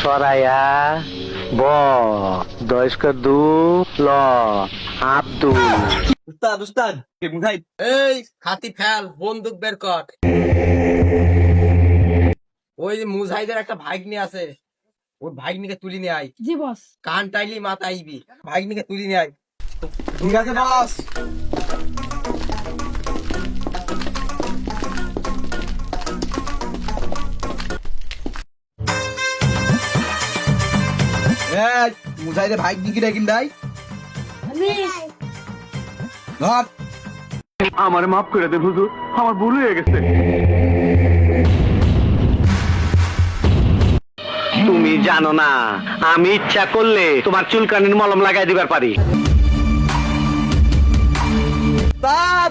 সরাইয়া ব দয়স্ক দু ল আব্দুল। উস্তাদ উস্তাদ কে মুজাহিদ এই হাতি ফেল, বন্দুক বের কর। ওই যে মুজাহিদের একটা ভাগ্নি আছে, ওই ভাগ্নিকে তুলি নিয়ে আয়। জি বস। কান টাইলি মাথা আইবি, ভাগ্নিকে তুলি নিয়ে আয়। ঠিক আছে বস। এই মুজাহিদের ভাই কি রেখিন দাই ধর। আমার মাফ করে দেন হুজুর, আমার ভুল হয়ে গেছে। তুমি জানো না, আমি ইচ্ছা করলে তোমার চুলকানির মলম লাগাই দিবার পারি। উস্তাদ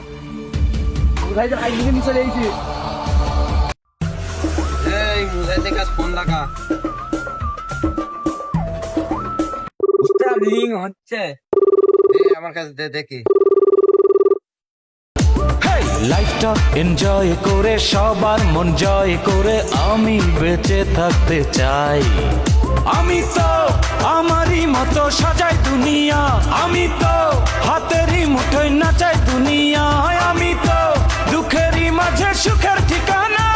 মুজাহিদের ভাই নিয়ে চলে এসেছি। এই মুজাহিদের কাছে ফোন লাগা। উস্তাদ রিং হচ্ছে। আমার কাছে দে দেখি। লাইফটা এনজয় করে সবার মন জয় করে আমি বেঁচে থাকতে চাই। আমি তো আমারই মতো সাজাই দুনিয়া, আমি তো হাতেরই মুঠোয় নাচাই দুনিয়া, আমি তো দুঃখেরই মাঝে সুখের ঠিকানা।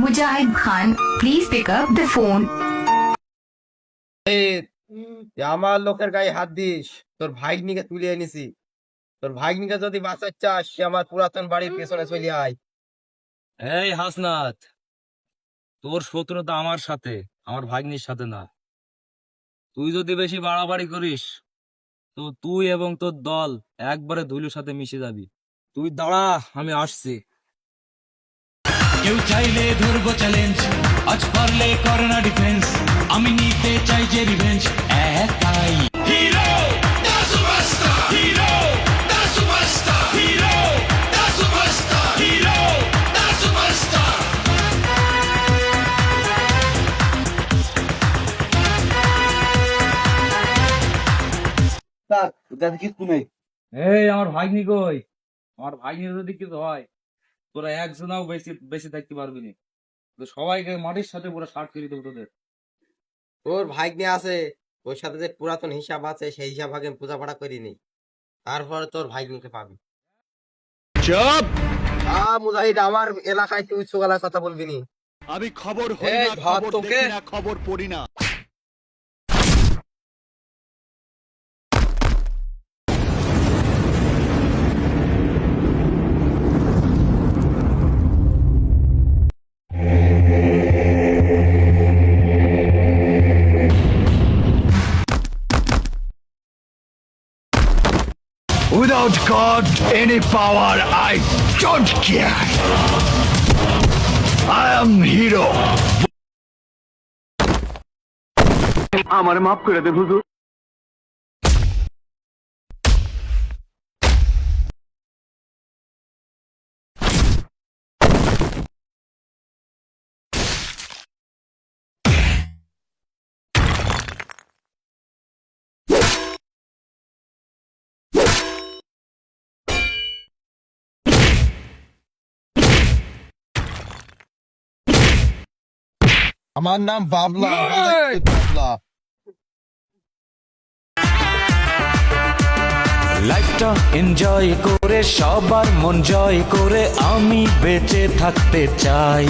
Mujahid Khan, please pick up the phone. আমার লোকের গায়ে হাত দিস, তোর ভাগ্নিকে তুলে এনেছি। তোর ভাগ্নিকে যদি বাঁচার চাস, সে আমার পুরাতন বাড়ির পেছনে চলে আয়। এই হাসনাত, তোর শত্রুতা আমার সাথে, আমার ভাগ্নির সাথে না। তুই যদি বেশি বাড়াবাড়ি করিস তো তুই এবং তোর দল একবারে ধুলোর সাথে মিশে যাবি। তুই দাঁড়া, আমি আসছি। কেউ চাইলে ধরবো চ্যালেঞ্জ, আজ পারলে করে না ডিফেন্স, আমি নিতে চাই যে রিভেঞ্জ একাই। হিরো দা সুপারস্টার, হিরো দা সুপারস্টার, হিরো দা সুপারস্টার, হিরো দা সুপারস্টার। উস্তাদ ওটা কিছু নেই। এই আমার ভাগ্নি কই? আমার ভাগ্নির যদি কিছু হয়, তোরা একজনাও বেশি বেশি থাকতে পারবি না। তো সবাইকে মাটির সাথে পুরো শার্ট করে দেবো তোদের। তোর ভাগ্নি আছে, ওর সাথে যে পুরাতন হিসাব আছে, সেই হিসাব আগে পূজা পাঠা করিনি। তারপরে তোর ভাগ্নিকে পাবি। চুপ! মুজাহিদ, আমার এলাকায় তুই চোগালার কথা বলবি নি। আমি খবর হই এই না, ধর খবর তোকে। দেখি না, খবর পড়ি না। Without God, any power, I don't care. I am hero. আমার মাফ করে দেন হুজুর। আমার নাম বাবলা। বাবলা লাইফটা এনজয় করে সবার মন জয় করে আমি বেঁচে থাকতে চাই।